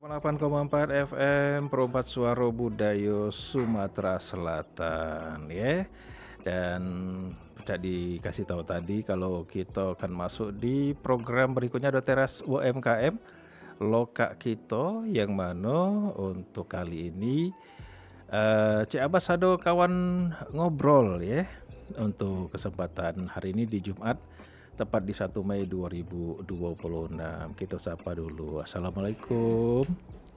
.4 FM Perompat Suara Budaya Sumatera Selatan ya. Dan bisa dikasih tahu tadi kalau kita akan masuk di program berikutnya ada Teras UMKM Loka kita yang mana untuk kali ini Cik Abbas ada kawan ngobrol ya untuk kesempatan hari ini di Jumat tepat di 1 Mei 2026. Kita sapa dulu. Assalamualaikum.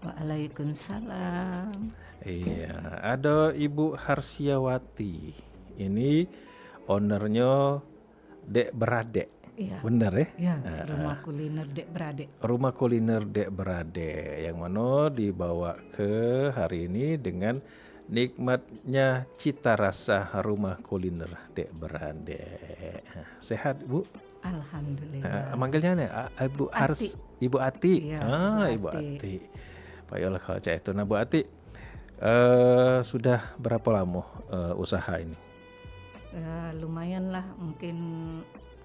Waalaikumsalam. Iya, ada Ibu Harsiawati. Ini ownernya Dek Beradek. Iya. Benar ya? Ya, rumah kuliner Dek Beradek. Rumah kuliner Dek Beradek yang mana dibawa ke hari ini dengan nikmatnya cita rasa rumah kuliner Dek Beradek. Sehat, Bu? Alhamdulillah. Manggilnya nih Ibu Ati. Ibu Ati. Iya, Ibu Bu Ati. Ati. Baiklah kalau cak itu. Nah, Bu Ati, sudah berapa lama usaha ini? Lumayan lah, mungkin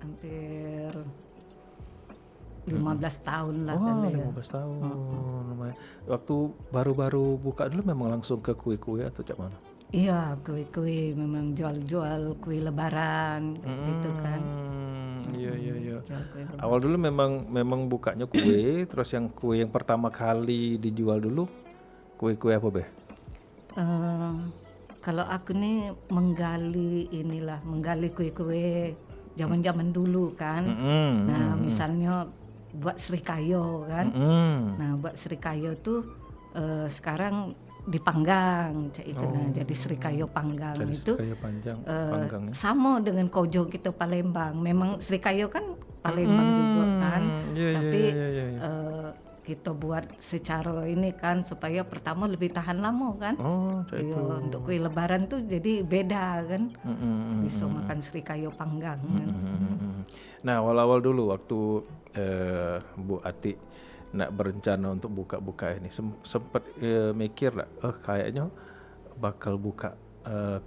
hampir 15 tahun lah kali ya. 15 tahun. Lumayan. Waktu baru-baru buka dulu memang langsung ke kue-kue atau cak mana? Iya, kue-kue memang jual-jual kue lebaran gitu kan. Iya. Jual kue lebaran. Awal dulu memang bukanya kue, terus yang kue yang pertama kali dijual dulu kue-kue apa, Beh? Kalau aku nih menggali kue-kue zaman-zaman dulu kan. Nah, misalnya buat srikayo kan. Nah, buat srikayo tuh sekarang dipanggang itu. Nah, jadi srikayo panggang Jadi itu srikayo panggang ya. sama dengan kojo kita Palembang. Memang srikayo kan Palembang juga kan. Tapi kita buat secara ini kan supaya pertama lebih tahan lama kan. Iya, untuk kue lebaran tuh jadi beda kan. Bisa makan srikayo panggang kan. Nah, awal-awal dulu waktu Bu Ati nak berencana untuk buka-buka ini sempat mikir lah, kayaknya bakal buka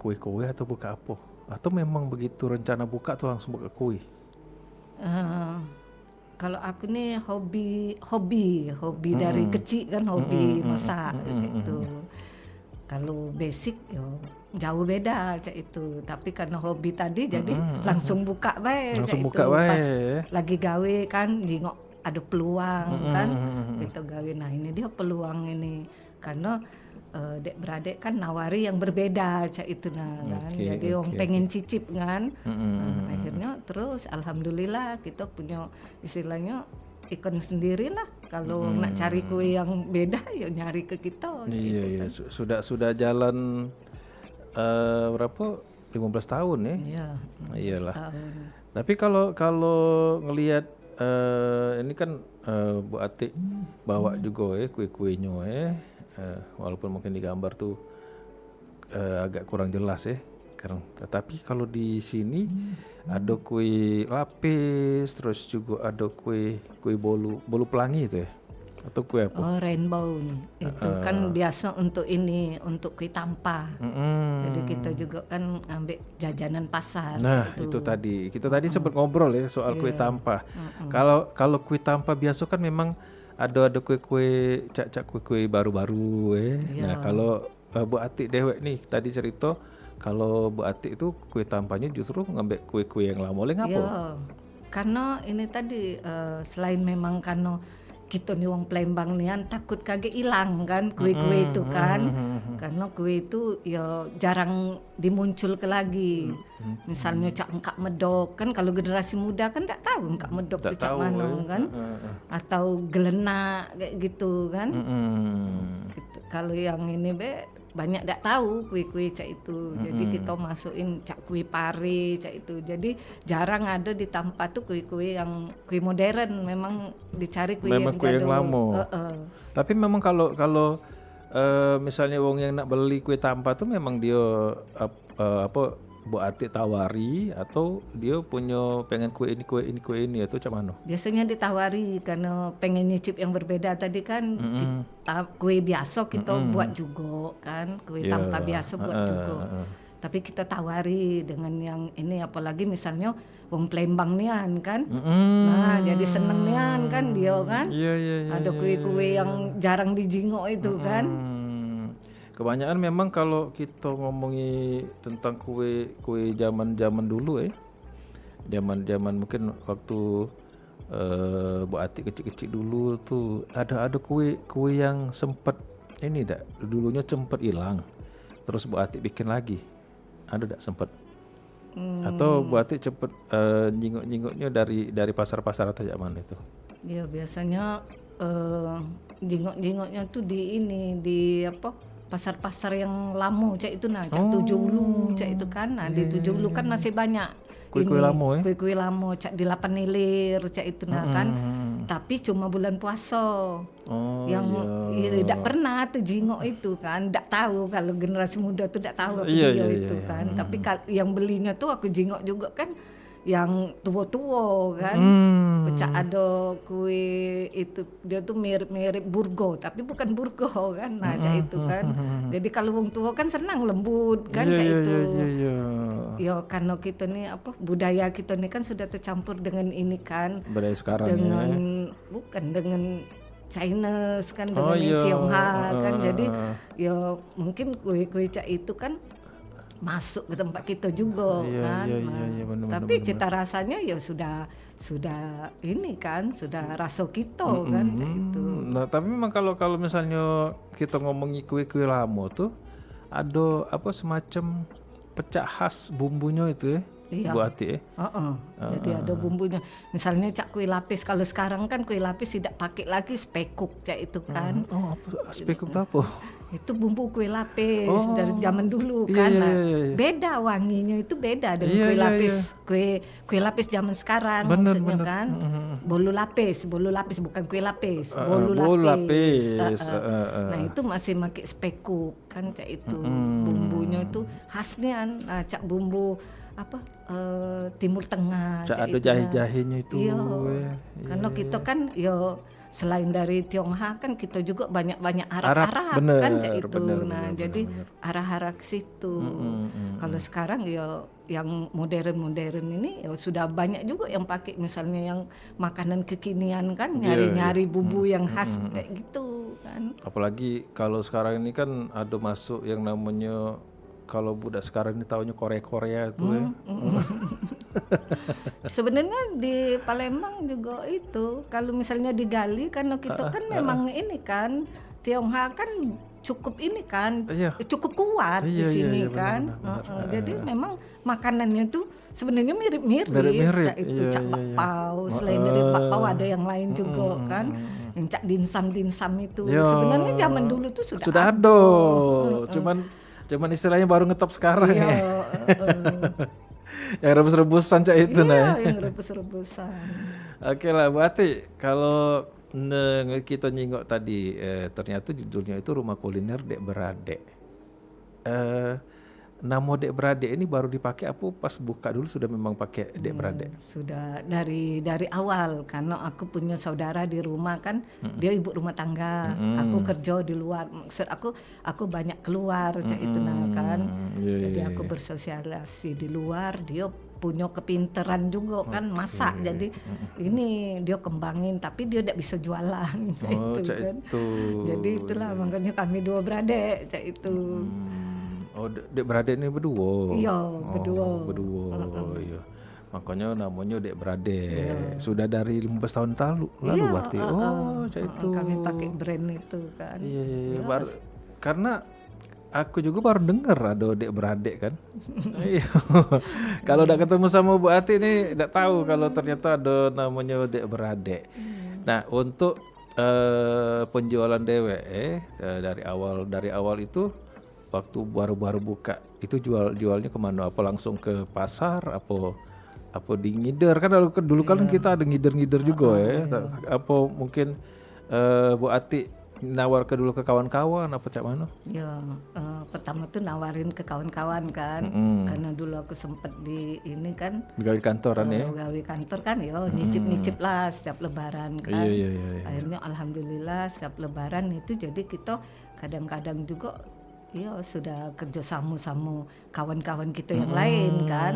kue-kue atau buka apa? Atau memang begitu rencana buka tuh langsung buka kue? Kalau aku nih hobi dari kecil kan, hobi masak gitu. Kalau basic yo jauh beda cak itu. Tapi karena hobi tadi jadi langsung buka bae. Langsung cak buka itu. bae. Pas lagi gawe kan jengok ada peluang kan. Gitu gawe. Nah, ini dia peluang ini. Karena Dek Beradek kan nawari yang berbeda cak itu nah kan. Jadi orang pengen cicip kan. Nah, akhirnya terus alhamdulillah kita punya istilahnya ikon sendiri lah. Kalau nak cari kue yang beda ya nyari ke kita. Iya. Sudah jalan berapa? 15 tahun ya? Iya. Iyalah. Tahun. Tapi kalau ngelihat ini kan Bu Ati bawa juga kue-kuenya walaupun mungkin di gambar tuh agak kurang jelas ya. Tetapi kalau di sini ada kue lapis, terus juga ada kue bolu pelangi itu ya. atau kue apa? Oh, rainbow itu kan biasa untuk ini, untuk kue tampa. Jadi kita juga kan ambil jajanan pasar. Nah, kayak itu tadi. Kita tadi sempat ngobrol ya soal kue Iya. tampa. Kalau kue tampa biasa kan memang ada kue-kue cak-cak kue-kue baru-baru Iya. Nah, kalau Bu Atik dewek nih tadi cerita kalau Bu Atik itu kue tampanya justru ngambil kue-kue yang lama. Oleh ngapa? Iya, karena ini tadi selain memang karena kita nih wong Palembang nian takut kagak hilang kan kue-kue itu kan, karena kue itu ya jarang dimuncul ke lagi. Misalnya cak engkak medok kan, kalau generasi muda kan tak tahu engkak medok Tak itu cak tahu, mana kan, atau gelenak kayak gitu kan. Gitu. Kalau yang ini banyak tak tahu kue-kue cak itu. Jadi kita masukin cak kue pare cak itu. Jadi jarang ada di Tampa tuh kue-kue yang kue modern. Memang dicari kue Memang yang kue yang jadul. lama. Tapi memang kalau misalnya wong yang nak beli kue tampa tuh memang dia apa Bu Atik tawari atau dia punya pengen kue ini atau macam mana? Biasanya ditawari karena pengen nyicip yang berbeda tadi kan. Kue biasa kita buat juga kan, kue Tampa biasa buat juga. Tapi kita tawari dengan yang ini, apalagi misalnya wong Palembang nian kan. Nah, jadi seneng nian kan dia kan. Iya. Ada kue-kue yang jarang dijingok itu kan. Kebanyakan memang kalau kita ngomongi tentang kue zaman dulu zaman mungkin waktu Bu Atik kecil-kecil dulu tuh ada kue yang sempet ini dulunya sempet hilang, terus Bu Atik bikin lagi, ada sempet atau Bu Atik cepet nyingok-nyingoknya dari pasar-pasar atau zaman itu? Ya biasanya jingok-jingoknya tuh di ini, di apa, pasar-pasar yang lama cak itu cak Tujuh cak itu kan. Nah di Tujuh kan masih banyak Kue-kue ini, lama kue-kue lama cak di 8 Ilir cak itu kan. Tapi cuma bulan puasa. Yang tidak pernah tuh jingok itu kan, tidak tahu kalau generasi muda tuh tidak tahu apa dia itu kan. Tapi yang belinya tuh aku jingok juga kan yang tua-tua kan. Pecah ada kue itu dia tuh mirip-mirip burgo tapi bukan burgo kan. Nah cak itu kan. Jadi kalau wong tua kan senang lembut kan cak itu. Ya karena kita nih apa, budaya kita nih kan sudah tercampur dengan ini kan. Budaya sekarang dengan bukan dengan Chinese kan, dengan Tionghoa kan. Jadi ya mungkin kue-kue cak itu kan masuk ke tempat kita juga kan. Tapi cita rasanya ya sudah ini kan, sudah rasa kita kan itu. Nah, tapi memang kalau misalnya kita ngomongin kue-kue lama tuh ada apa semacam pecah khas bumbunya itu Bu Atik Jadi ada bumbunya. Misalnya cak kue lapis, kalau sekarang kan kue lapis tidak pakai lagi spekuk cak itu kan. Apa spekuk itu apa? Itu bumbu kue lapis dari zaman dulu kan. Beda wanginya, itu beda dengan kue lapis. Kue lapis zaman sekarang maksudnya kan. Bolu lapis bukan kue lapis. Bolu lapis. Nah, itu masih pakai spekuk kan cak itu. Bumbunya itu khasnya cak bumbu apa Timur Tengah cak ada jahe-jahenya itu. Karena kita kan selain dari Tionghoa kan kita juga banyak Arab kan cak itu. Jadi arah-arah ke situ. Kalau sekarang yang modern ini sudah banyak juga yang pakai misalnya yang makanan kekinian kan, nyari bumbu yang khas kayak gitu kan. Apalagi kalau sekarang ini kan ada masuk yang namanya, kalau budak sekarang ini taunya Korea itu Sebenarnya di Palembang juga itu, kalau misalnya digali karena kita kan memang ini kan Tionghoa kan cukup ini kan, cukup kuat di sini kan. Jadi memang makanannya tuh sebenarnya mirip-mirip itu cak bakpao. Selain dari bakpao ada yang lain juga kan. Yang cak dimsum itu sebenarnya zaman dulu tuh sudah ada. Cuman istilahnya baru ngetop sekarang yang rebus-rebusan cak itu yang rebus-rebusan. Oke lah Bu Atik, kalau kita nyingok tadi ternyata judulnya itu Rumah Kuliner Dek Beradek. nama dek beradik ini baru dipakai apa pas buka dulu sudah memang pakai dek beradik? Sudah dari awal karena aku punya saudara di rumah kan, dia ibu rumah tangga, aku kerja di luar, maksud aku banyak keluar cak itu kan, jadi aku bersosialisasi di luar, dia punya kepinteran juga kan masak, jadi ini dia kembangin tapi dia tidak bisa jualan cak itu kan, jadi itulah makanya kami dua beradik cak itu. Oh, dek beradik ini berdua. Iya, berdua. Iya. Makanya namanya dek beradik. Sudah dari 15 tahun lalu berarti. Itu. Kami pakai brand itu kan. Iya. Karena aku juga baru dengar ada dek beradik kan. Iya. Kalau udah ketemu sama Bu Ati nih enggak tahu kalau ternyata ada namanya dek beradik. Nah, untuk penjualan DWE dari awal itu waktu baru-baru buka itu jualnya kemana? Apa langsung ke pasar? Apa di ngider kan dulu kan kita ada ngider juga ya. Apa mungkin Bu Ati nawar dulu ke kawan-kawan apa cak mana? Ya pertama tuh nawarin ke kawan-kawan kan, karena dulu aku sempet di ini kan gawe kantoran ya. Gawe kantor kan ya nyicip lah setiap lebaran kan. Iya. Akhirnya alhamdulillah setiap lebaran itu jadi kita kadang-kadang juga ya sudah kerjasama sama kawan-kawan kita yang lain kan,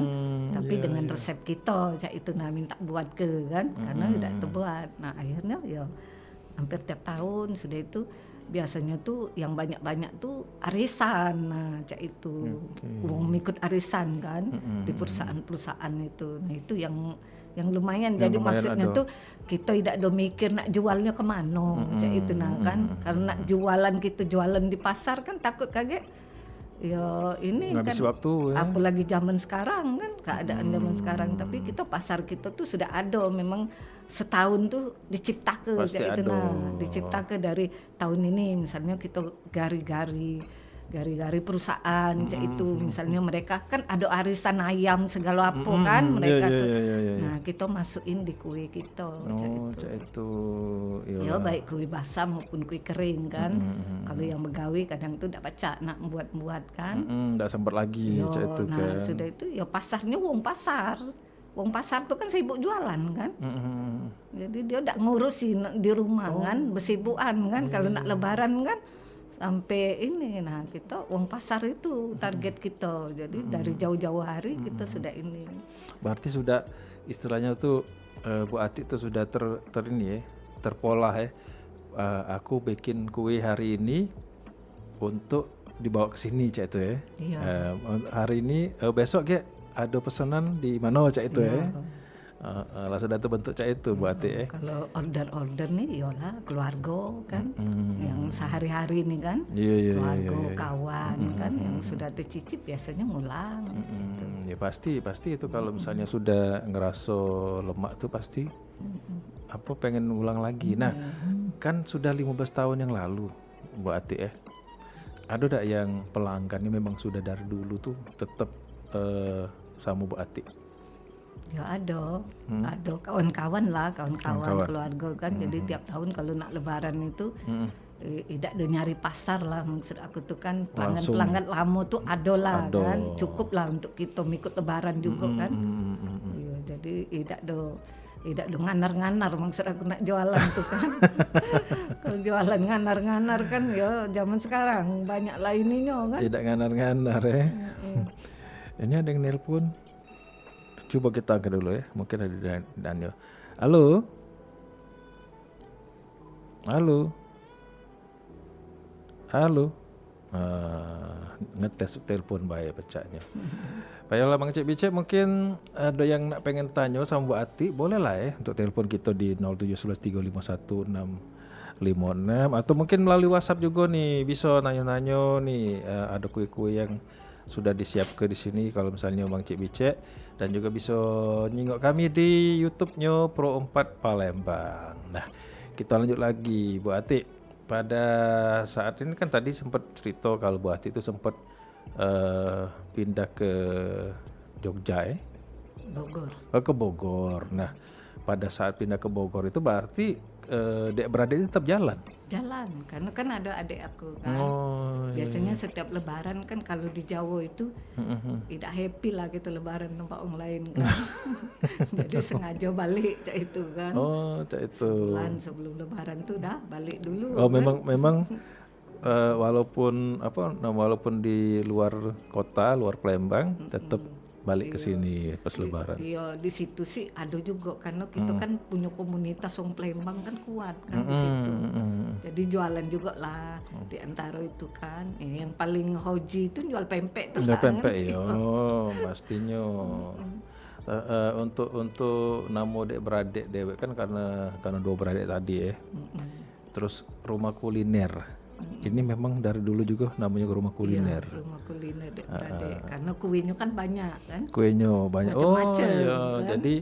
tapi dengan resep kita cak itu minta buat ke kan, karena tidak terbuat. Nah akhirnya ya hampir tiap tahun sudah itu biasanya tuh yang banyak-banyak tuh arisan, nah cak itu uang ikut arisan kan di perusahaan-perusahaan itu, nah itu yang lumayan. Jadi maksudnya tuh kita tidak ada mikir nak jualnya kemana cak itu kan, karena jualan kita jualan di pasar kan takut kaget ya ini kan waktu, ya. Apalagi zaman sekarang kan keadaan zaman sekarang, tapi kita pasar kita tuh sudah ada memang setahun tuh diciptakan cak itu diciptakan dari tahun ini misalnya kita gari-gari perusahaan cak itu misalnya mereka kan ada arisan ayam segala apa kan mereka tuh. Nah kita masukin di kue kita cak itu. Ya baik kue basah maupun kue kering kan. Kalau yang begawi kadang tuh tidak baca nak buat kan. Tidak sempat lagi cak itu kan. Nah sudah itu ya pasarnya wong pasar tuh kan sibuk jualan kan. Jadi dia tidak ngurusin di rumah kan, besibukan kan. Kalau nak lebaran kan sampai ini, nah kita uang pasar itu target kita, jadi dari jauh-jauh hari kita sudah ini. Berarti sudah istilahnya tuh Bu Ati itu sudah ini ya, terpola ya. Aku bikin kue hari ini untuk dibawa ke sini cak itu ya. Iya. Hari ini besok ya ada pesanan di mana cak itu ya. Langsung ada bentuk cak itu Bu Ati ya. Kalau order nih yolah keluarga kan, yang sehari-hari nih kan, keluarga kawan kan, yang sudah tercicip biasanya ngulang. Ya pasti itu kalau misalnya sudah ngerasa lemak tuh pasti apa pengen ulang lagi. Nah kan sudah 15 tahun yang lalu Bu Ati ya. Ada yang pelanggannya memang sudah dari dulu tuh tetap sama Bu Ati? Ya ada kawan-kawan keluarga kan. Jadi tiap tahun kalau nak lebaran itu tidak ada nyari pasar lah, maksud aku tuh kan pelanggan lama tuh ada lah kan, cukup lah untuk kita ikut lebaran juga kan. Ya, jadi tidak ada nganar-nganar, maksud aku nak jualan tuh kan. Kalau jualan nganar-nganar kan ya zaman sekarang banyak lah ininya kan. Tidak nganar-nganar ya. Ini ada yang nelpon. Coba kita angkat dulu ya, mungkin ada Daniel. Halo. Ngetes telepon bahaya pecahnya. Baiklah Bang Cik Bicek, mungkin ada yang nak pengen tanya sama Bu Ati, boleh lah ya untuk telepon kita di 0711351656 atau mungkin melalui WhatsApp juga nih, bisa nanya-nanya nih, ada kue-kue yang sudah disiapkan di sini kalau misalnya Bang Cik Bicek, dan juga bisa nyingok kami di YouTube-nya Pro 4 Palembang. Nah, kita lanjut lagi Bu Ati. Pada saat ini kan tadi sempat cerita kalau Bu Ati itu sempat pindah ke Jogja ya. Bogor. Ke Bogor. Nah, pada saat pindah ke Bogor itu berarti dek beradik ini tetap jalan. Karena kan ada adik aku kan. Oh, Biasanya setiap lebaran kan kalau di Jawa itu tidak happy lah gitu lebaran tempat orang lain kan. Jadi sengaja balik cak itu kan. oh, cak itu. Sebulan sebelum lebaran tuh dah balik dulu. Oh, kan. memang walaupun di luar kota, luar Palembang, tetap balik ke sini pas lebaran. Iya di situ sih ada juga karena kita kan punya komunitas orang Palembang kan kuat kan di situ. Jadi jualan juga lah di antara itu kan. Yang paling hoji itu jual pempek tuh Jual kan. pempek ya, pastinya. Untuk namo dek beradik dewek kan karena dua beradik tadi ya. Terus rumah kuliner. Ini memang dari dulu juga namanya rumah kuliner. Iya, rumah kuliner dek beradik. Karena kuenya kan banyak kan. Kuenya banyak. Macem-macem, Iya. kan? Jadi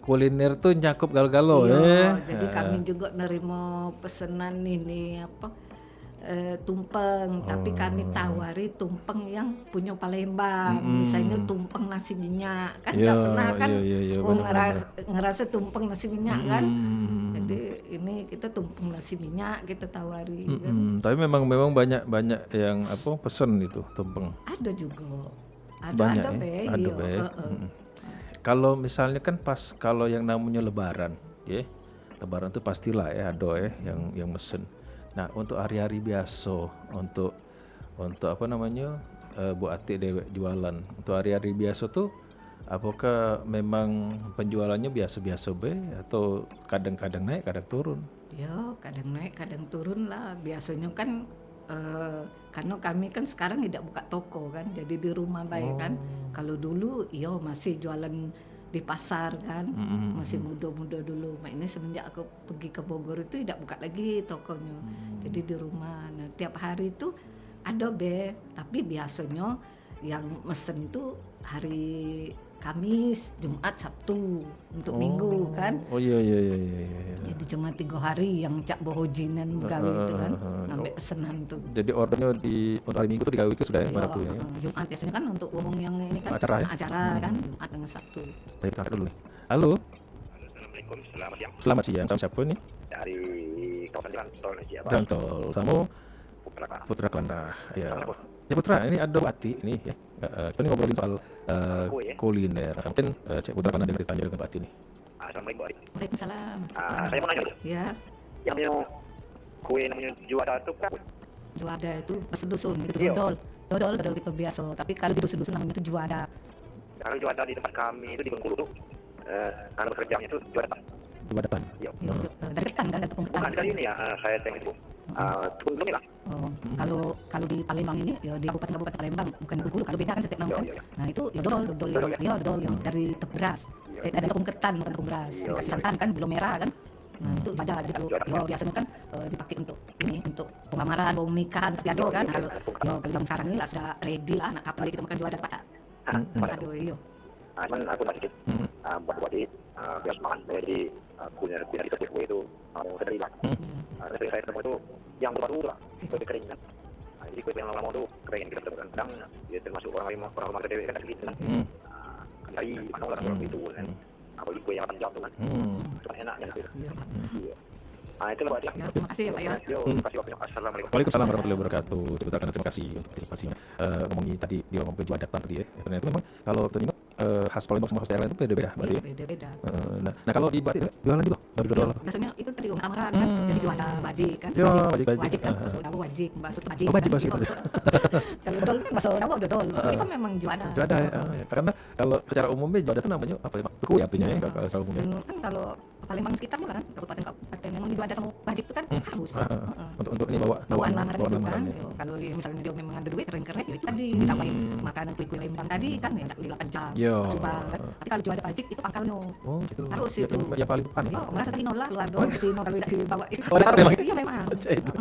kuliner tuh nyakup galo-galo Iya, ya. jadi kami juga nerima pesanan ini tumpeng, tapi kami tawari tumpeng yang punya Palembang. Misalnya tumpeng nasi minyak, kan nggak pernah kan ngerasa tumpeng nasi minyak kan. Jadi ini kita tumpeng nasi minyak kita tawari. Kan. Tapi memang banyak yang pesen itu tumpeng. Ada juga, Banyak ada ya? be, Ada iya, be. Kalau misalnya kan pas kalau yang namanya lebaran, ya. Lebaran itu pastilah ya ada ya yang mesen. Nah, untuk hari-hari biasa untuk Bu Ati dewek jualan. Untuk hari-hari biasa tuh apakah memang penjualannya biasa-biasa be atau kadang-kadang naik, kadang turun? Ya, kadang naik, kadang turun lah. Biasanya kan karena kami kan sekarang tidak buka toko kan, jadi di rumah baik kan. Kalau dulu, masih jualan di pasar kan, masih muda-muda dulu. Ini semenjak aku pergi ke Bogor itu tidak buka lagi tokonya, jadi di rumah. Nah, tiap hari itu ada be, tapi biasanya yang mesen itu hari Kamis, Jumat, Sabtu untuk minggu kan. Oh iya. Jadi cuma 3 hari yang cak bohojinan gawe itu kan, ngambil pesanan tuh. Jadi ordernya untuk hari Minggu tuh digawe ke sudah ya pada tuh ya. Jumat biasanya kan untuk ngomong yang ini kan Acara ya? acara kan Jumat dengan Sabtu. Saya tarik dulu nih. Halo, Assalamualaikum, selamat siang. selamat siang. Sama siapa nih? Dari kawasan Jalan Tol Siapa? Jalan Tol. Sama Putra Kelanda. Ya. Ya Putra, ini ada Bu Ati ini ya. Kita nih ngobrolin soal kuliner. Mungkin Cik Putra Kelanda yang ditanya dengan Bu Ati nih. Assalamualaikum. Waalaikumsalam. Saya mau nanya, Ya, yang punya kue namanya juara itu kan? juada itu bahasa dusun itu Iya. dodol kita biasa. Tapi kalau di dusun-dusun namanya itu juada. Kalau juara di tempat kami itu di Bengkulu tuh, karena bekerjanya itu juara. Coba depan. Iya. Dari ketan kan, dari tepung ketan. Bukan kali ini ya, saya tengok itu. Tepung belum lah. Oh, kalau di Palembang ini ya di kabupaten Palembang bukan di Bengkulu, kalau beda kan setiap nama kan. Nah itu ya dodol yang dari tepung beras, dari tepung ketan bukan tepung beras, dikasih santan kan belum merah kan. Nah itu ada jadi kalau biasanya kan dipakai untuk pengamaran, bau nikahan pasti ada kan. Kalau zaman sekarang ini lah sudah ready lah, anak kapan kita makan jual ada pacar. Aduh iyo. Cuman aku masih sedikit buat biar semangat jadi kuliner di kue itu mau sedari lah. Saya ketemu itu yang baru lah, kue kering kan. Jadi kue yang lama-lama tuh kering kita temukan kadang dia termasuk orang rumah dewe kan sedikit kan. Dari mana orang itu kan. Apalagi kue yang 8 jam tuh kan. Enak kan itu. Iya. Itu lah Ya, terima kasih ya Pak ya. Terima kasih waktunya. Assalamualaikum. Waalaikumsalam warahmatullahi wabarakatuh. Terima kasih untuk partisipasinya. Ngomongin tadi dia ngomong ke juadat tadi ya. Ternyata memang kalau ternyata khas Palembang sama khas daerah itu beda-beda berarti ya. Beda-beda. Nah kalau di Batik jualan juga dari dodol. Biasanya itu tadi amaran kan, jadi juada wajib kan. Ya, wajib. Wajib kan, bakso dawa wajib, bakso itu wajib. Oh, wajib, kan? bakso itu. Kalau dodol kan bakso dawa dodol. Bakso itu memang juada. Juada ya. Karena kalau secara umumnya juada itu namanya apa ya? Kue artinya ya kalau secara umumnya. Dan kan kalau Palembang sekitarnya kan, kabupaten memang juada sama wajib itu kan harus. Untuk ini Bawaan lamaran itu kan. lamarannya. Kalau misalnya dia memang ada duit keren-keren, ya itu tadi ditambahin makanan kue-kue Lembang tadi kan, ya 8 jam. Yo. Subang kan. Tapi kalau juada wajib itu pangkalnya. Oh gitu. Harus Ya, itu. yang paling depan. Yo, merasa tino lah keluarga tino kalau tidak dibawa. Oh, ada memang. Iya memang. Itu.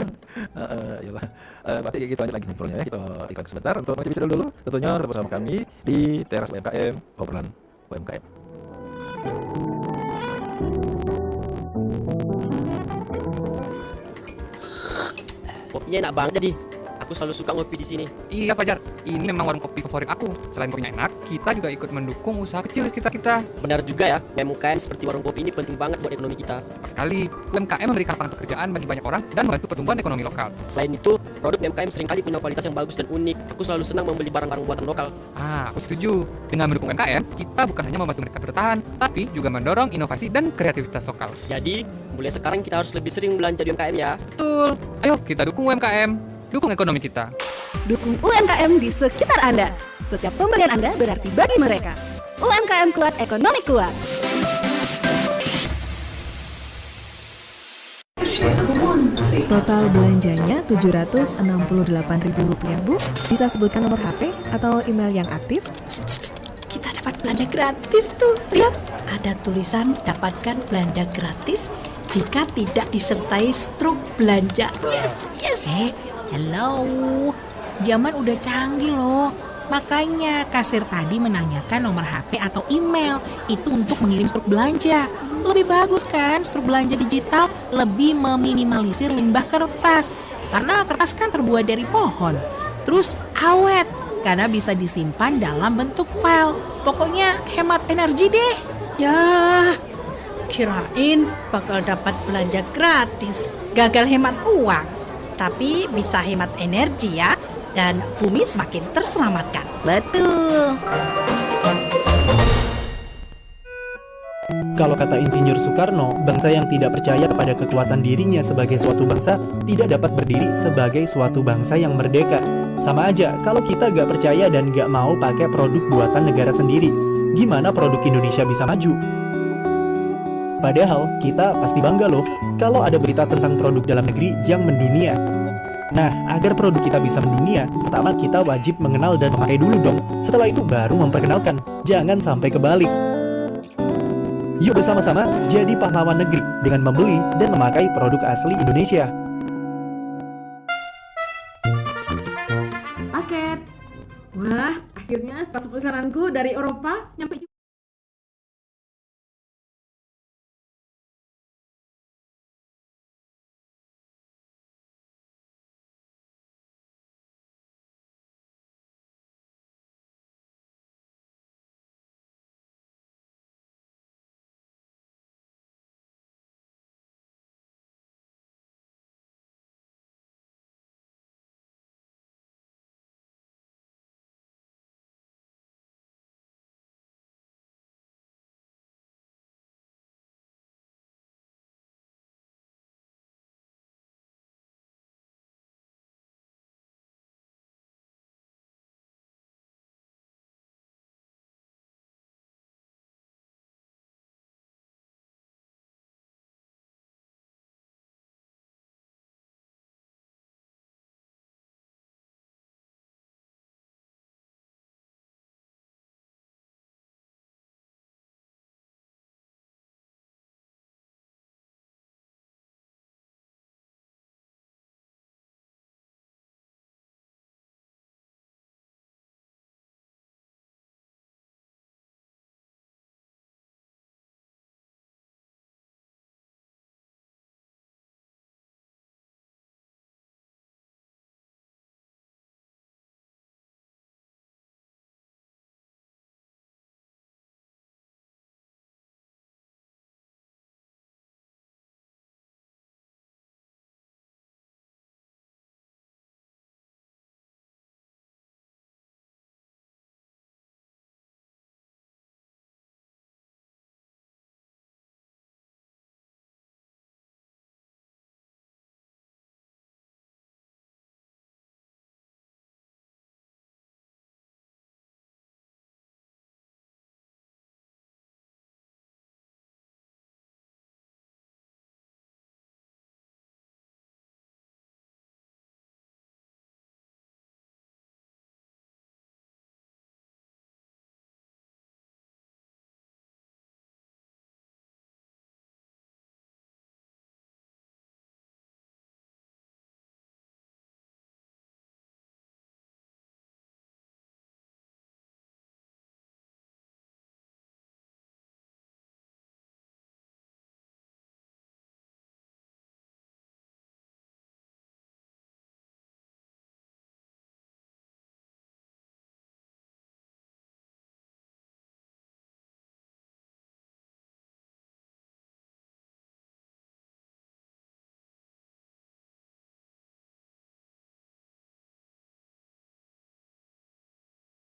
Yalah. Berarti kita lanjut lagi ngobrolnya ya. Kita iklan sebentar untuk ngecicil dulu. Tentunya tetap bersama kami di Teras UMKM, obrolan UMKM. Kopinya enak banget jadi. Aku Aku selalu suka ngopi di sini. Iya Fajar, ini memang warung kopi favorit aku. Selain kopinya enak, kita juga ikut mendukung usaha kecil di sekitar kita. Benar juga ya, UMKM seperti warung kopi ini penting banget buat ekonomi kita. Tepat sekali, UMKM memberikan lapangan pekerjaan bagi banyak orang dan membantu pertumbuhan ekonomi lokal. Selain itu, produk UMKM seringkali punya kualitas yang bagus dan unik. Aku selalu senang membeli barang-barang buatan lokal. Aku setuju. Dengan mendukung UMKM, kita bukan hanya membantu mereka bertahan, tapi juga mendorong inovasi dan kreativitas lokal. Jadi, mulai sekarang kita harus lebih sering belanja di UMKM ya. Betul. Ayo kita dukung UMKM, dukung ekonomi kita. Dukung UMKM di sekitar Anda. Setiap pembelian Anda berarti bagi mereka. UMKM kuat, ekonomi kuat. Total belanjanya Rp768.000, Bu. Bisa sebutkan nomor HP atau email yang aktif? Kita dapat belanja gratis tuh. Lihat, ada tulisan dapatkan belanja gratis jika tidak disertai struk belanja. Yes. Hello. Zaman udah canggih loh. Makanya kasir tadi menanyakan nomor HP atau email itu untuk mengirim struk belanja. Lebih bagus kan struk belanja digital, lebih meminimalisir limbah kertas. Karena kertas kan terbuat dari pohon. Terus awet karena bisa disimpan dalam bentuk file. Pokoknya hemat energi deh. Ya, kirain bakal dapat belanja gratis. Gagal hemat uang. Tapi bisa hemat energi ya. Dan bumi semakin terselamatkan. Betul. Kalau kata Insinyur Soekarno, bangsa yang tidak percaya kepada kekuatan dirinya sebagai suatu bangsa tidak dapat berdiri sebagai suatu bangsa yang merdeka. Sama aja, kalau kita gak percaya dan gak mau pakai produk buatan negara sendiri, gimana produk Indonesia bisa maju? Padahal kita pasti bangga loh kalau ada berita tentang produk dalam negeri yang mendunia. Nah, agar produk kita bisa mendunia, pertama kita wajib mengenal dan memakai dulu dong. Setelah itu baru memperkenalkan. Jangan sampai kebalik. Yuk bersama-sama jadi pahlawan negeri dengan membeli dan memakai produk asli Indonesia. Paket. Wah, akhirnya tas pesananku dari Eropa nyampe juga.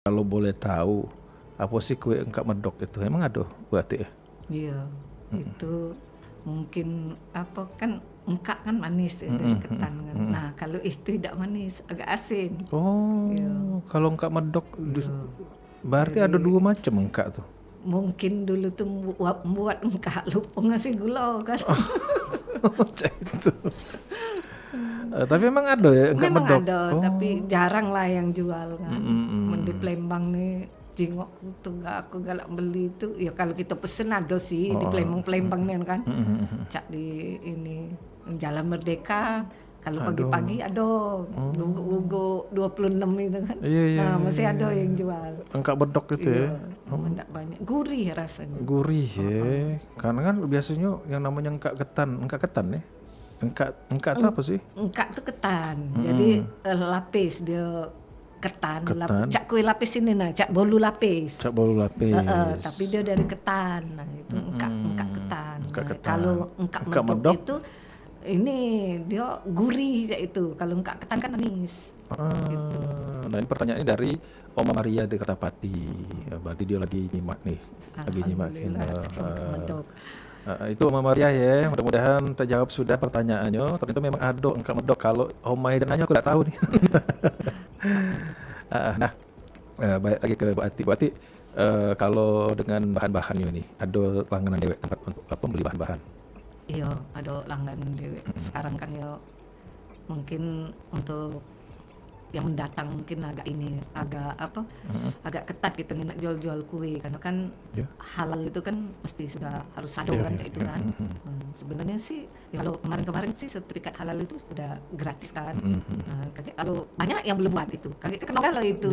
Kalau boleh tahu, apa sih kue engkak medok itu? Emang ada berarti ya? Iya, itu mungkin apa kan engkak kan manis ya, dari ketan kan. Nah kalau itu tidak manis, agak asin. Oh, Iya. kalau engkak medok, berarti Jadi- ada dua macam engkak tuh. Mungkin dulu tuh buat engkak lupa ngasih gula kan. Macam itu. Tapi emang ada ya engkak Memang medok? ada, tapi jarang lah yang jual kan. Mm-mm. Di Palembang nih jingokku tuh aku galak beli itu ya kalau kita pesen ada sih di Palembang nih kan. Cak di ini Jalan Merdeka kalau pagi-pagi ada gugu 26 itu kan. Iya, iya, Nah, iya, masih iya. ada yang jual. Engkak medok itu ya? Iya, enggak banyak. Gurih rasanya. Gurih ya. Karena kan biasanya yang namanya engkak ketan ya. Engkak itu apa sih? Engkak tuh ketan. Jadi lapis dia ketan. Ketan. Cak kue lapis ini nah, cak bolu lapis. Cak bolu lapis. Tapi dia dari ketan. Nah, itu engkak ketan. Engkak Nah, ketan. kalau engkak Engkak medok medok? itu ini dia gurih kayak itu. Kalau engkak ketan kan manis. Nah ini pertanyaannya dari Oma Maria di Kertapati. Berarti dia lagi nyimak nih. Lagi nyimak. Alhamdulillah, engkak medok. Itu Oma Maria ya. Mudah-mudahan terjawab sudah pertanyaannya. Ternyata memang ada engkak medok. Kalau Oma dan Anya aku tidak tahu nih. Nah, balik lagi ke Bu Ati. Bu Ati, kalau dengan bahan-bahannya nih, ada langganan dewek tempat untuk membeli bahan-bahan. Iya, ada langganan dewek. Sekarang kan ya mungkin untuk yang mendatang mungkin agak ketat gitu nih nak jual-jual kue karena kan halal itu kan mesti sudah harus ada kan kayak itu kan. Sebenarnya sih ya kalau kemarin sih sertifikat halal itu sudah gratis kan. Kakek kalau banyak yang belum buat itu. Kakek kenal kalau itu.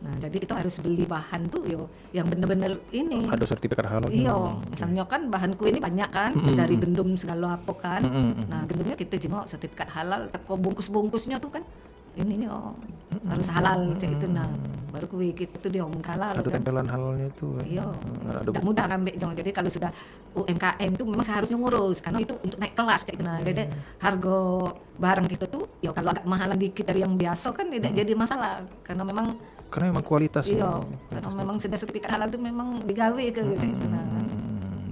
Nah, jadi kita harus beli bahan tuh yo yang bener-bener ini. Ada sertifikat halal. Iya, misalnya kan bahan kue ini banyak kan dari gendum segala apa kan. Nah, gendumnya kita jengok sertifikat halal, teko bungkus-bungkusnya tuh kan ini harus halal cek itu nah baru kue kita tuh dia omong halal Ada kan. tempelan halalnya itu. Iya, tidak mudah kan Mbak Jong. Jadi kalau sudah UMKM itu memang seharusnya ngurus karena itu untuk naik kelas kayak gitu. Nah, jadi harga barang kita tuh ya kalau agak mahalan dikit dari yang biasa kan tidak jadi masalah karena memang kualitas. Iya, karena memang sudah sertifikat halal itu memang digawe ke gitu nah kan.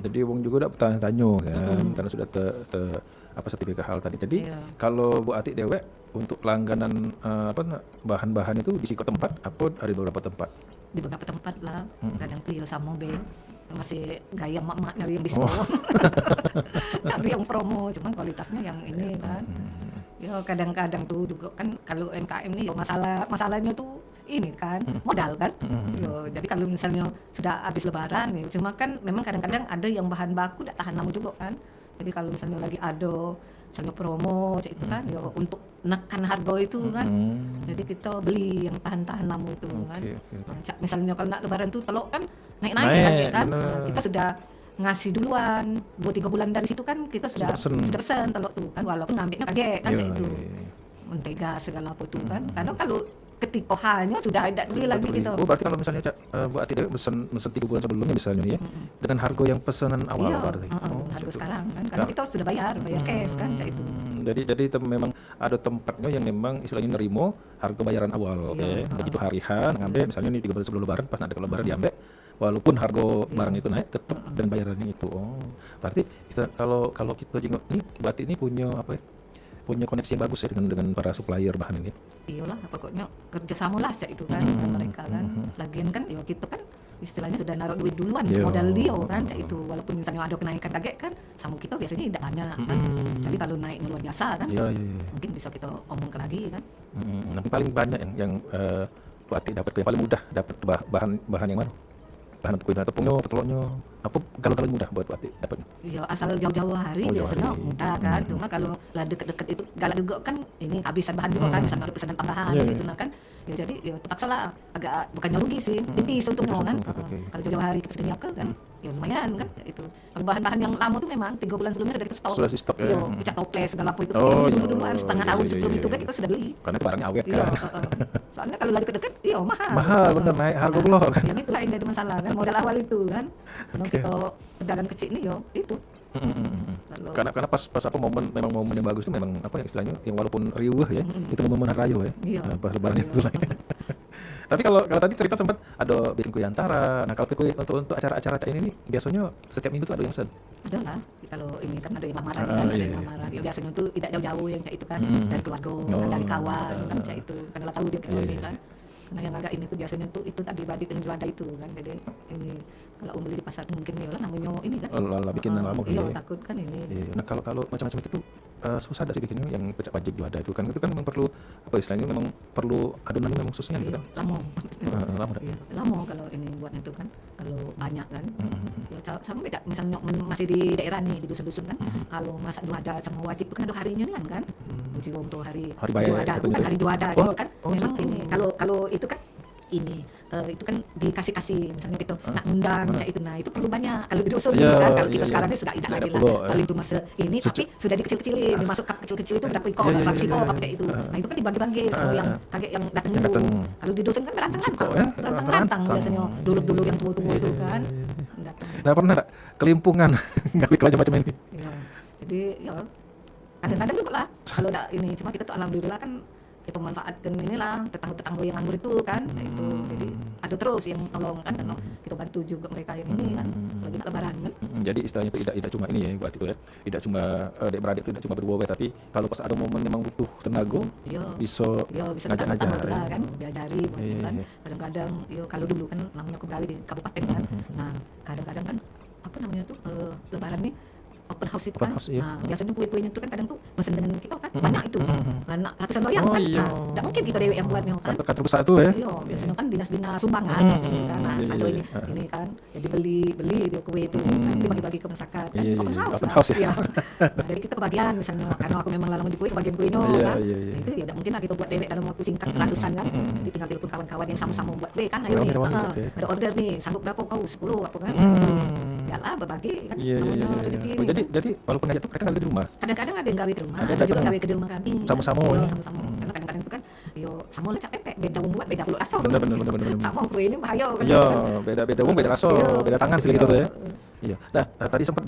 Jadi wong juga udah bertanya-tanya kan karena sudah apa sertifikat halal tadi. Jadi kalau Bu Ati dewek untuk langganan bahan-bahan itu di tempat apa ada beberapa tempat? Di beberapa tempat lah, kadang tuh ya sama be masih gaya mak-mak nyari yang diskon, cari yang promo, cuman kualitasnya yang ini kan. Ya kadang-kadang tuh juga kan kalau UMKM nih ya masalahnya tuh ini kan modal kan. Yo, jadi kalau misalnya sudah habis lebaran ya, cuma kan memang kadang-kadang ada yang bahan baku tidak tahan lama juga kan. Jadi kalau misalnya lagi ada misalnya promo cek itu kan ya untuk menekan harga itu kan. Jadi kita beli yang tahan-tahan lama itu kan. Cak misalnya kalau nak lebaran tuh telok kan naik kan. Nah, kita sudah ngasih duluan 2-3 bulan dari situ kan kita sudah pesen telok tuh kan walaupun ngambilnya kaget kan kayak itu. Mentega segala apa tuh kan. Karena kalau ketika halnya sudah ada beli lagi gitu. Oh, berarti kalau misalnya Bu Ati dewek pesen 3 bulan sebelumnya misalnya ya dengan harga yang pesanan awal berarti. Harga sekarang kan karena kita sudah bayar cash kan cak itu. Jadi memang ada tempatnya yang memang istilahnya nerimo harga bayaran awal. Begitu hari H ngambil misalnya nih 3 bulan sebelum lebaran pas ada lebaran diambil walaupun harga barang itu naik tetap dan bayarannya itu. Berarti kalau kita jenguk ini berarti ini punya punya koneksi yang bagus ya dengan para supplier bahan ini. Iyalah pokoknya kerjasama lah cak itu kan dengan mereka kan. Lagian kan ya kita kan istilahnya sudah naruh duit duluan modal dia kan cak itu walaupun misalnya ada kenaikan kaget kan sama kita biasanya tidak banyak kan. Jadi kalau naiknya luar biasa kan mungkin bisa kita omongkan lagi kan. Tapi paling banyak yang Bu Ati dapat yang paling mudah dapat bahan yang mana? Bahan untuk kue atau tepungnya, telurnya, apa kalau mudah buat Bu Ati dapatnya? Ya asal jauh-jauh hari biasanya mudah kan. Cuma kalau lah deket-deket itu galak juga kan ini habisan bahan juga kan misalnya ada pesanan tambahan gitu nah kan. Ya jadi ya terpaksa lah agak bukannya rugi sih, tipis untungnya kan. Kalau jauh-jauh hari kita sudah nyiapkan kan. Ya lumayan kan itu. Kalau bahan-bahan yang lama tuh memang 3 bulan sebelumnya sudah kita stok. Sudah di stok ya. Pecah toples segala apa itu duluan setengah tahun sebelum itu kan kita sudah beli. Karena itu barangnya awet kan. Soalnya kalau lagi deket iya mahal. Mahal bener naik harga belum kan. Yang itulah yang jadi masalah kan modal awal itu kan. Kalau kita pedagang kecil nih yo itu. Karena pas apa momen yang bagus itu memang apa yang istilahnya yang walaupun riuh ya itu momen hari raya ya. Pas lebaran itu lah. Tapi kalau tadi cerita sempat ada bikin kue antara. Nah kalau kue untuk acara-acara kayak ini nih, biasanya setiap minggu tuh ada yang pesen. Ada lah, kalau ini kan ada yang lamaran kan, ada yang lamaran. Ya, biasanya tuh tidak jauh-jauh yang kayak itu kan, dari keluarga, kan, dari kawan kan kayak itu. Karena tahu dia ini kan. Karena yang agak ini tuh biasanya tuh itu tadi badik dengan juada itu kan. Jadi ini kalau beli di pasar mungkin ya lah namanya ini kan. Bikin lama iya, takut kan ini. Iya. Nah kalau macam-macam itu susah ada sih bikinnya yang pecak wajib juada itu kan memang perlu apa istilahnya memang perlu adonannya memang susahnya gitu kan. Lama. Iya, lama kalau ini buatnya itu kan kalau banyak kan. Ya sama beda misalnya masih di daerah nih di dusun-dusun kan. Kalau masak juada sama wajib itu kan ada harinya nih kan. Uji untuk hari juada bukan hari juada gitu kan. Memang ini kalau itu kan ini itu kan dikasih misalnya gitu nak undang macam itu, nah itu perlu banyak kalau di dusun kan. Kalau kita sekarang ini sudah tidak lagi lah kalau itu masa ini tapi sudah dikecil-kecilin dimasuk cup kecil-kecil itu berapa ekor 100 ekor apa kayak itu. Nah itu kan dibagi-bagi sama yang kaget yang datang dulu. Kalau di dusun kan berantang biasanya dulu yang tua-tua itu kan datang. Nah pernah tak kelimpungan ngambil kelanjang macam ini? Jadi ya kadang-kadang juga lah kalau ada ini, cuma kita tuh alhamdulillah kan kita manfaatkan inilah tetangga-tetangga yang anggur itu kan. Nah, itu jadi ada terus yang tolong kan, kita bantu juga mereka yang ini kan lagi lebaran kan. Jadi istilahnya itu tidak cuma ini ya buat itu ya, tidak cuma adik-beradik itu tidak cuma berdua tapi kalau pas ada momen memang butuh tenaga bisa ngajak-ngajak kan diajari kan. Kadang-kadang kalau dulu kan namanya kembali di kabupaten kan. Nah kadang-kadang kan apa namanya tuh lebaran nih open house itu kan. Nah, biasanya kue-kuenya itu kan kadang tuh mesen dengan kita kan banyak itu. Karena ratusan loyang kan. Nah, enggak mungkin kita dewek yang buatnya kan. Kantor besar itu ya. Iya, biasanya kan dinas-dinas sumbangan gitu kan. Nah, ada ini kan. Jadi beli dia kue itu kan dibagi-bagi ke masyarakat kan. Open house ya. Nah, jadi kita kebagian misalnya karena aku memang lama di kue kebagian kuenya kan. Nah, itu ya enggak mungkin lah kita buat dewek dalam waktu singkat ratusan kan. Jadi tinggal telepon kawan-kawan yang sama-sama buat kue kan. Ayo nih, ada order nih, sanggup berapa kau? 10 apa kan. Ya lah berbagi kan. Jadi walaupun ngajak tuh mereka nggak di rumah. Kadang-kadang ada yang gawe di rumah, ada juga gawe ke di rumah kami. Sama-sama. Sama-sama. Karena kadang-kadang itu kan, sama lah capek, beda buat beda puluh rasa. Bener. Sama kue ini bahaya kan. Iya, beda beda rasa, beda tangan sih gitu ya. Iya. Nah, tadi sempat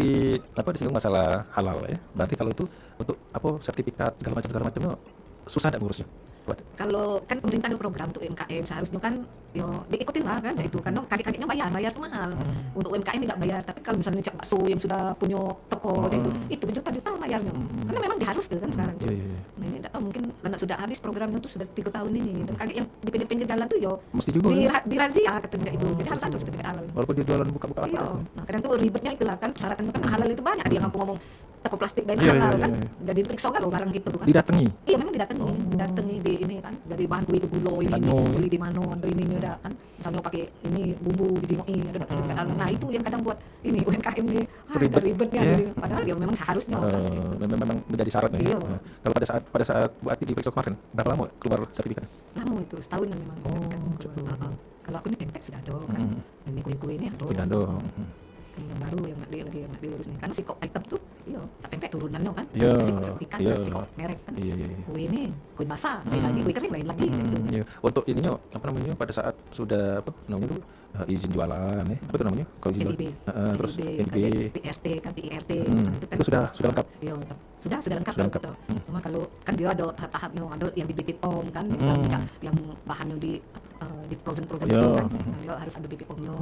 disinggung masalah halal ya. Berarti kalau itu untuk sertifikat segala macamnya susah enggak ngurusnya? Kalau kan pemerintah ada program untuk UMKM seharusnya kan diikutin lah kan itu kan kaget-kagetnya bayar tuh mahal. Untuk UMKM tidak bayar, tapi kalau misalnya cak bakso yang sudah punya toko itu berjuta-juta bayarnya. Karena memang diharuskan kan sekarang. Nah ini tidak tahu mungkin karena sudah habis programnya tuh sudah 3 tahun ini dan kaget yang di pinggir jalan tuh mesti juga dirazia katanya itu. Jadi harus ada sertifikat halal. Walaupun dia jualan buka-buka apa. Nah kadang tuh ribetnya itulah kan persyaratannya kan halal itu banyak. Dia ngaku ngomong toko plastik dan halal kan. Jadi diperiksa kan barang gitu tuh kan. Didatangi. Iya memang didatangi di ini kan. Jadi bahan kue itu gula ini beli di mana ada ini ada kan. Misalnya pakai ini bumbu biji ngoi ada sertifikat halal. Nah itu yang kadang buat ini UMKM ini ribetnya. Padahal ya memang seharusnya memang menjadi syaratnya. Iya. Kalau pada saat Bu Ati diperiksa kemarin berapa lama keluar sertifikatnya? Lama itu setahun memang sertifikat. Kalau aku ini tempe sudah ada kan. Ini kue-kue ini ada. Sudah ada. Yang baru yang nggak diurus nih karena sikok item tuh tempe turunannya kan sikok sertifikat sikok merek kan kue ini kue basah lain lagi kue kering lain lagi gitu. Untuk ininya pada saat sudah izin jualan apa itu namanya kalau izin jualan terus PRT kan PIRT itu sudah lengkap. Sudah lengkap. Cuma kalau kan dia ada tahap-tahapnya, ada yang di BP POM kan misalnya yang bahannya di frozen itu kan dia harus ada BP POM-nya.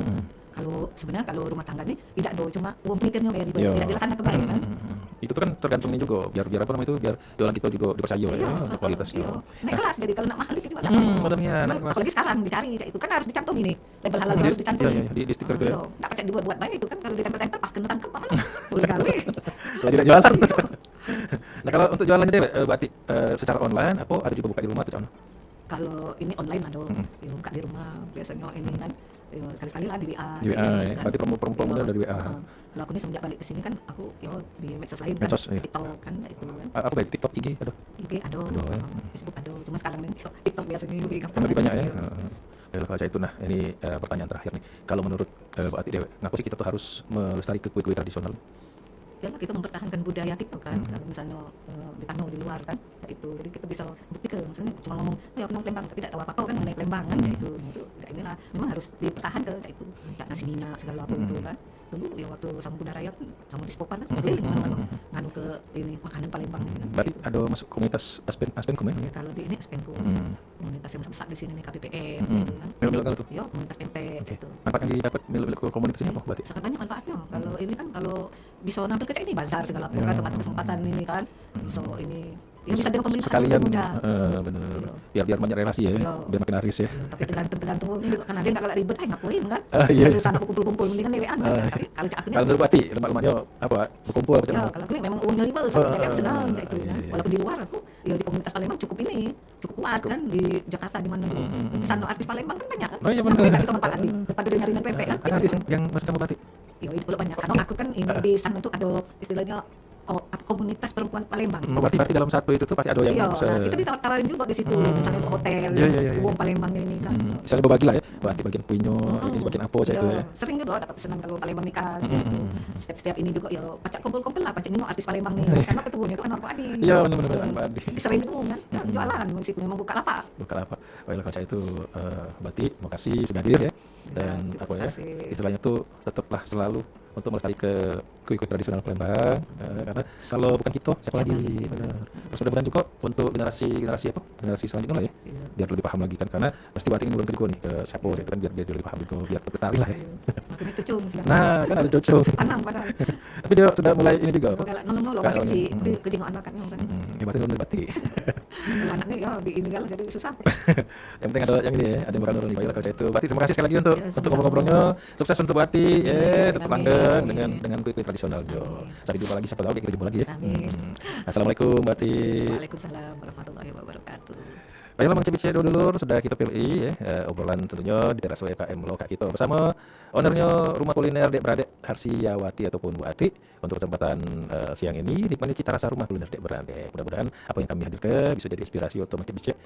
Kalau sebenarnya kalau rumah tangga ini tidak do, cuma uang pikirnya bayar tidak dilaksanakan kembali kan. Itu kan tergantung ini juga biar apa namanya itu biar jualan kita juga dipercaya ya untuk kualitasnya. Naik kelas jadi kalau nak mahal itu juga modalnya apalagi sekarang dicari itu kan harus dicantum ini label halal harus dicantum di stiker itu ya. Enggak pacak dibuat baik itu kan kalau ditempel-tempel pas kena tangkap apa boleh kali. Kalau tidak jualan. Nah kalau untuk jualannya deh berarti secara online apa ada juga buka di rumah atau gimana? Kalau ini online ada, buka di rumah biasanya ini kan, sekali-sekali lah di WA. Di WA, ya. Berarti promo-promonya dari WA. Kalau aku nih semenjak balik ke sini kan, aku di medsos lain kan, TikTok kan, itu kan. Apa baik TikTok, IG ada? IG ada, Facebook ada, cuma sekarang nih TikTok biasanya lebih gampang. Lebih banyak ya. Kalau saya itu ini pertanyaan terakhir nih. Kalau menurut Pak Ati Dewe, ngapain sih kita tuh harus melestarikan kue-kue tradisional? Ya kita mempertahankan budaya TikTok kan, kalau misalnya ditanam di luar kan, itu jadi kita bisa buktikan, misalnya cuma ngomong ya penang Palembang tapi tidak tahu apa-apa kan mengenai Palembang kan, itu inilah memang harus dipertahankan, itu tidak nasi minyak segala apa itu kan. dulu ya waktu sama Bunda Raya kan sama di Spopan kan keliling nganu ke ini makanan Palembang ini kan. Berarti ada masuk komunitas Aspenkum ya? Ya, kalau di ini Aspenkum, komunitas yang besar di sini nih KPPM gitu kan. Mil-mil kan tuh? Ya komunitas pempek gitu. Manfaat yang didapat mil-mil ke komunitas ini apa berarti? Sangat banyak manfaatnya. Kalau ini kan kalau bisa nampil kecil ini bazar segala kan tempat kesempatan ini kan. So ini yang bisa dengan pemerintahan sekalian mudah. Bener. Biar banyak relasi ya, biar makin laris ya. Tapi tergantung ini juga kan ada yang agak ribet ngapain kan. Iya. Susah nak kumpul-kumpul mendingan WA-an kan. Kalau cak Kalau menurut Bati, lemak-lemaknya apa? Berkumpul apa? Ya, kalau aku memang umumnya lima aku senang itu kan. Walaupun di luar aku ya di komunitas Palembang cukup kuat kan di Jakarta di mana di sana artis Palembang kan banyak kan. Oh iya benar. Kita tempat di depan dia nyari pempek kan. Ada artis yang masih sama Bati. Ya itu pula banyak. Karena aku kan ini di sana tuh ada istilahnya komunitas perempuan Palembang. Berarti dalam satu itu tuh pasti ada yang nah, kita ditawar-tawarin juga di situ, misalnya di hotel, uang Palembang ini kan. Misalnya berbagi lah ya, berarti bagian kuinyo, ini bagian apa aja itu ya. Sering juga dapat senang kalau Palembang nikah gitu. Setiap ini juga ya pacak kumpul-kumpul lah, pacak ini artis Palembang nih. Karena ketemunya itu kan Pak Adi. Iya benar-benar Pak Adi. Sering ketemu kan, jualan di situ memang buka lapak. Baiklah kalau itu Bati, terima kasih sudah hadir ya. Dan apa ya, istilahnya tuh tetaplah selalu untuk melestari ke kue-kue tradisional Palembang, karena kalau bukan kita siapa lagi, benar. Terus mudah-mudahan juga untuk generasi selanjutnya lah ya, biar lebih paham lagi kan, karena pasti Bati ingin juga nih ke siapa itu kan, biar lebih paham juga, biar terlestari lah ya. Makin cucung sih. Nah kan ada cucung. Panang. Tapi dia sudah mulai ini juga. Nolong pasti sih, kejingoan makannya kan. Bati nurun Bati. Kalau anaknya ya di ini jadi susah. Yang penting ada yang ini ya, ada yang bakal nurun di kalau itu. Bati terima kasih sekali lagi untuk ngobrol-ngobrolnya. Sukses untuk Bati ya, tetap langgeng dengan kue-kue tradisional jo. Sampai jumpa lagi, siapa tahu kita jumpa lagi ya. Assalamualaikum Bati. Waalaikumsalam warahmatullahi wabarakatuh. Baiklah Mang Cibice dulur sudah kita pilih ya, obrolan tentunya di teras UMKM Loka kita bersama ownernya Rumah Kuliner Dek Bradek Harsiyawati ataupun Bu Ati untuk kesempatan siang ini nikmati cita rasa rumah kuliner Dek Bradek. Mudah-mudahan apa yang kami hadirkan bisa jadi inspirasi untuk Mang Cibice